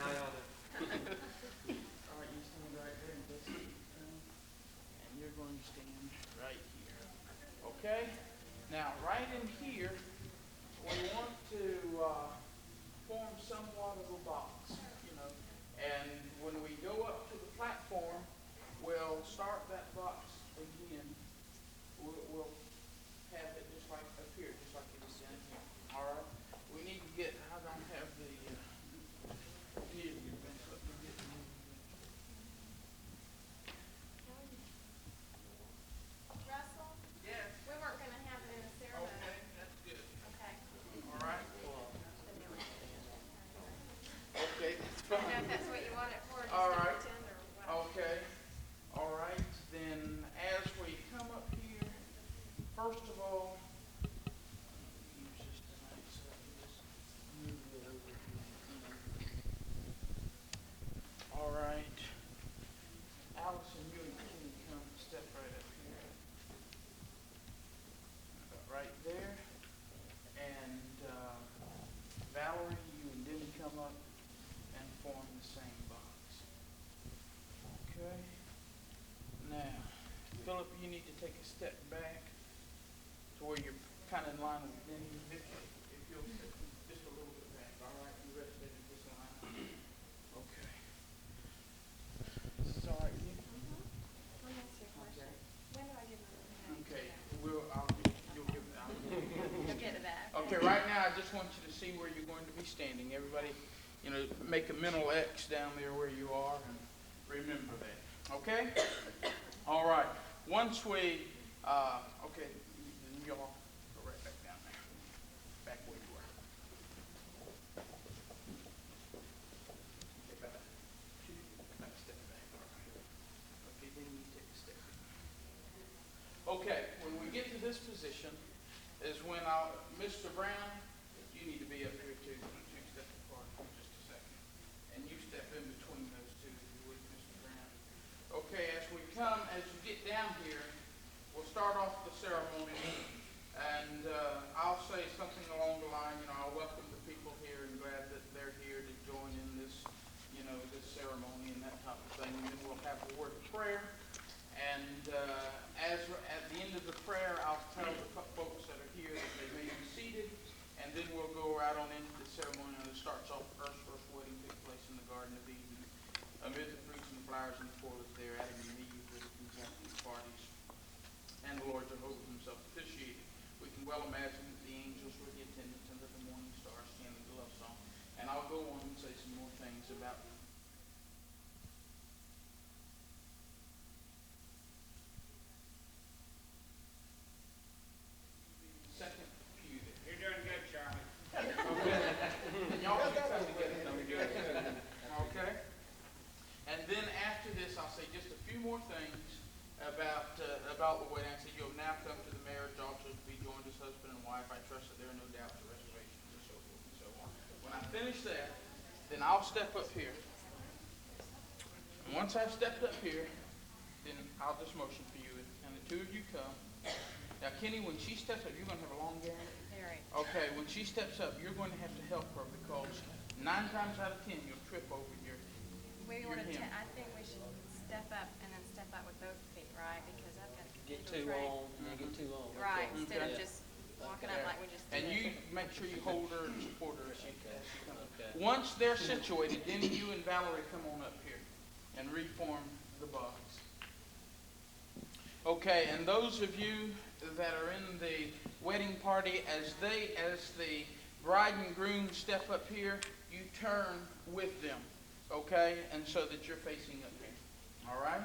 All right, you stand right there and just and you're going to stand right here. Okay? Now, right in here, we want to form somewhat of a box, you know. And when we go up to the platform, we'll start that box again. We'll have it just like up here, just like it is down here. All right? We need to get, I don't have the, here, let me get Russell, Yes. we weren't going to have it in a ceremony. Okay, that's good. Okay. All right. Okay, that's I don't know fine. if that's what you want it for, just All to right. pretend or what. Okay. All right. Then as we come up here, first of all, use this tonight so I can just move it over here. All right. Allison, you and Kenny come step right up here. Right there. And Valerie, you and Denny come up and form the same box. Okay. Now, Philip, you need to take a step back to where you're kind of in line with Denny. If you'll step just a little bit back, all right? You rest there in this line. Okay. Is this all right with you? Let me ask you a question. When do I give my money? Okay. You'll give it out. You'll get to that. Okay, right now I just want you to see where you're going to be standing. Everybody, you know, make a mental X down there where you are and remember that. Okay? All right. Once we, okay, then y'all go right back down there. Back where you were. Okay, back a step back. All right. Okay, then you take a step. Okay, when we get to this position is when Mr. Brown, you need to be up here too. Two step apart for just a second. And you step in between those two, if you would, Mr. Brown. Okay, as you get down here, we'll start off the ceremony. And I'll say something along the line, you know, I'll welcome the people here and glad that they're here to join in this, you know, this ceremony and that type of thing. And then we'll have a word of prayer. And at the end of the prayer, I'll tell the folks that are here that they may be seated, and then we'll go right on into the ceremony. And it starts off first wedding took place in the Garden of Eden, amid the fruits and the flowers and the foliage there, Adam and Eve with the parties, and the Lord Jehovah himself officiated. We can well imagine that the angels were the attendants under the morning star singing the love song. And I'll go on and say some more things about second pew there. You're doing good, Charlie. Okay. Y'all can come together. Okay. And then after this, I'll say just a few more things about the wedding. I said you'll now come to the marriage altar to be joined as husband and wife. I trust that there are no doubts or reservations and so forth and so on. When I finish that, then I'll step up here. And once I've stepped up here, then I'll just motion for you, and the two of you come. Now, Kenny, when she steps up, you're going to have a long gown. Very. Okay, when she steps up, you're going to have to help her because 9 times out of 10 you'll trip over your hem. I think we should step up and then step up with both feet, right? Because I've got Get cathedral too tray. long, you get too long. Right, Okay. instead of Okay. just walking up like we just did. And you make sure you hold her and support her as she comes. Okay. Once they're situated, then you and Valerie come on up here and reform the box. Okay, and those of you that are in the wedding party, as the bride and groom step up here, you turn with them, okay? And so that you're facing up here, all right?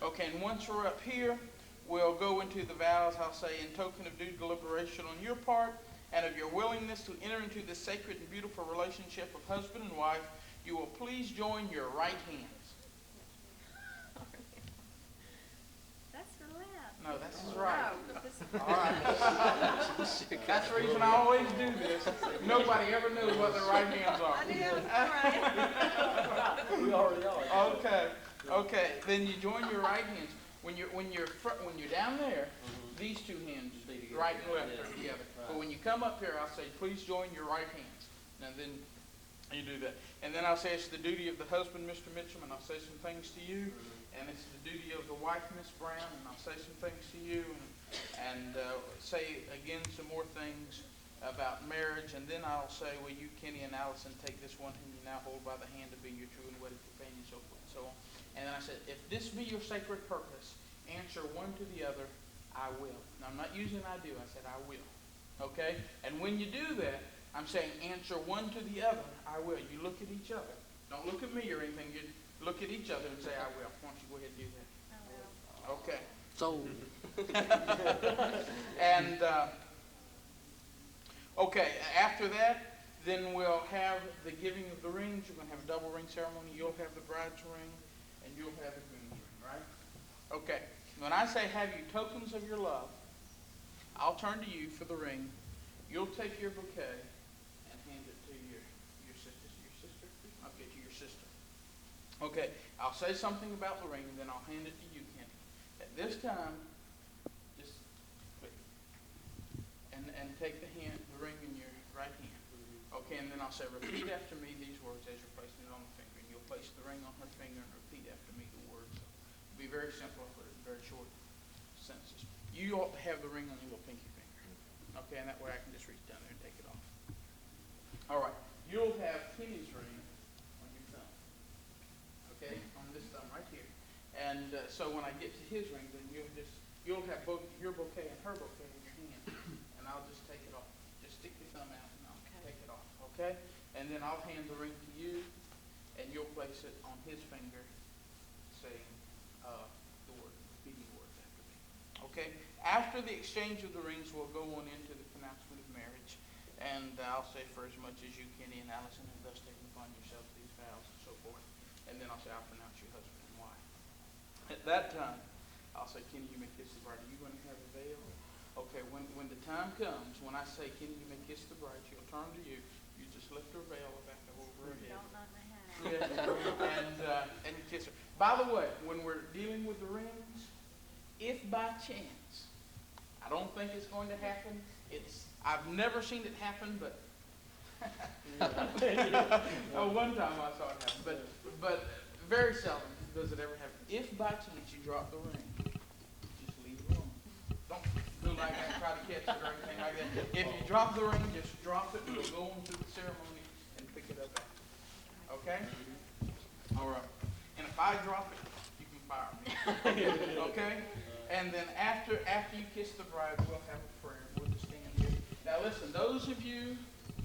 Okay, and once we're up here, we'll go into the vows. I'll say, in token of due deliberation on your part and of your willingness to enter into this sacred and beautiful relationship of husband and wife, you will please join your right hands. That's for left. No, that's his right. Oh, this is All right. That's the reason I always do this. Nobody ever knows what their right hands are. I knew that was right. We already are. Okay. Then you join your right hands. When you're down there, these two hands, Be together. right and left, Yeah. are together. Right. But when you come up here, I'll say, please join your right hands. And then You do that. And then I'll say it's the duty of the husband, Mr. Mitchum, and I'll say some things to you. And it's the duty of the wife, Miss Brown, and I'll say some things to you. And say again some more things about marriage. And then I'll say, will you, Kenny and Allison, take this one whom you now hold by the hand to be your true and wedded companion, so forth and so on. And then I said, if this be your sacred purpose, answer one to the other, I will. Now, I'm not using I do. I said I will. Okay? And when you do that, I'm saying answer one to the other, I will. You look at each other. Don't look at me or anything. You look at each other and say, I will. Why don't you go ahead and do that? I will. Okay. So, And, okay, after that, then we'll have the giving of the rings. You're going to have a double ring ceremony. You'll have the bride's ring, and you'll have the groom's ring, right? Okay. When I say have you tokens of your love, I'll turn to you for the ring. You'll take your bouquet and hand it to your sister. Your sister? Okay, to your sister. Okay, I'll say something about the ring, and then I'll hand it to you, Kenny. At this time, just click. And take the ring in your right hand. Okay, and then I'll say, repeat after me these words as you're placing it on the finger. And you'll place the ring on her finger and repeat after me the words. It'll be very simple, but it's very short sentences. You ought to have the ring on your little pinky finger. Okay, and that way I can just reach down there and take it off. All right, you'll have Kenny's ring on your thumb. Okay, on this thumb right here. And so when I get to his ring, then you'll have both your bouquet and her bouquet in your hand. And I'll just take it off. Just stick your thumb out and I'll take it off. Okay? And then I'll hand the ring to you, and you'll place it on his finger, saying the word, repeating words after me. Okay? After the exchange of the rings, we'll go on into the pronouncement of marriage. And I'll say, for as much as you, Kenny and Allison, have thus taken upon yourselves these vows and so forth. And then I'll say, I'll pronounce you husband and wife. At that time, I'll say, Kenny, you may kiss the bride. Are you going to have a veil? Okay, when the time comes, when I say, Kenny, you may kiss the bride, she'll turn to you. You just lift her veil back over her head. Don't knock my hat. Yeah, and you kiss her. By the way, when we're dealing with the rings, if by chance, I don't think it's going to happen. I've never seen it happen, but one time I saw it happen. But very seldom does it ever happen. If by chance you drop the ring, just leave it alone. Don't do like that, try to catch it or anything like that. If you drop the ring, just drop it. We'll go on through the ceremony and pick it up after. Okay? All right. And if I drop it, you can fire me. Okay? And then after you kiss the bride, we'll have a prayer. We'll just stand here. Now listen, those of you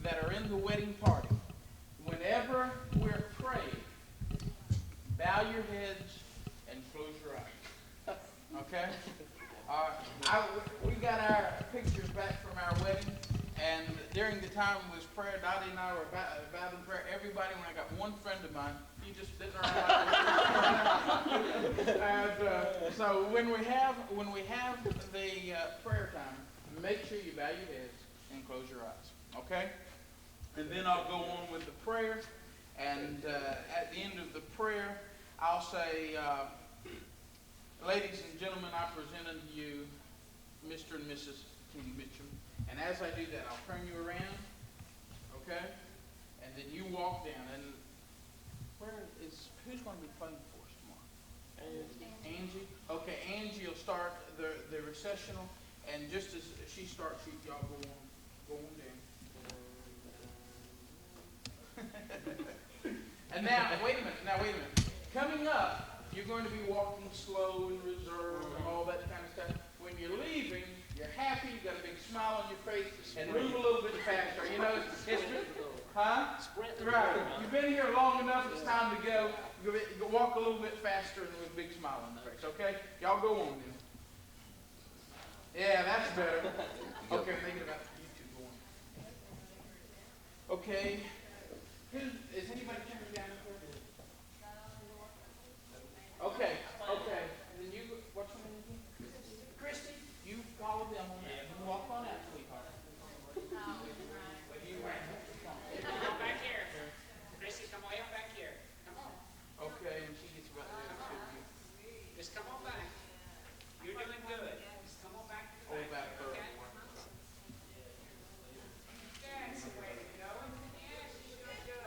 that are in the wedding party, whenever we're praying, bow your heads and close your eyes. Okay? We got our pictures back from our wedding, and during the time it was prayer, Dottie and I were about in prayer. Everybody, when I got one friend of mine, he just didn't and so when we have the prayer time, make sure you bow your heads and close your eyes. Okay? And then I'll go on with the prayer, and at the end of the prayer, I'll say, ladies and gentlemen, I present unto you Mr. and Mrs. Kenny Mitchum. And as I do that, I'll turn you around, okay? And then you walk down. And who's going to be playing for us tomorrow? Angie. Okay, Angie will start the recessional. And just as she starts, y'all go on down. And now, wait a minute. Coming up, you're going to be walking slow and reserved and all that kind of stuff. When you're leaving, you're happy, you've got a big smile on your face, and move a little bit faster. You know, it's huh? Right. You've been here long enough, it's time to go. You walk a little bit faster and with a big smile on your face, okay? Y'all go on then. Yeah, that's better. Okay, thinking about you two going. Okay. Is anybody coming down here? Okay. Then you, what's your name again? Christy, you follow them on that. You walk on out, sweetheart. Come on back here. Chrissy, come way up back here. Come on. Okay, and she gets about there too. Just come on back. You're doing good. Just come on back. Hold back further. Okay? That's the way to go. Yes, you're doing good.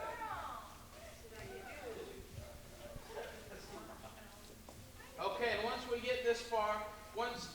far. Once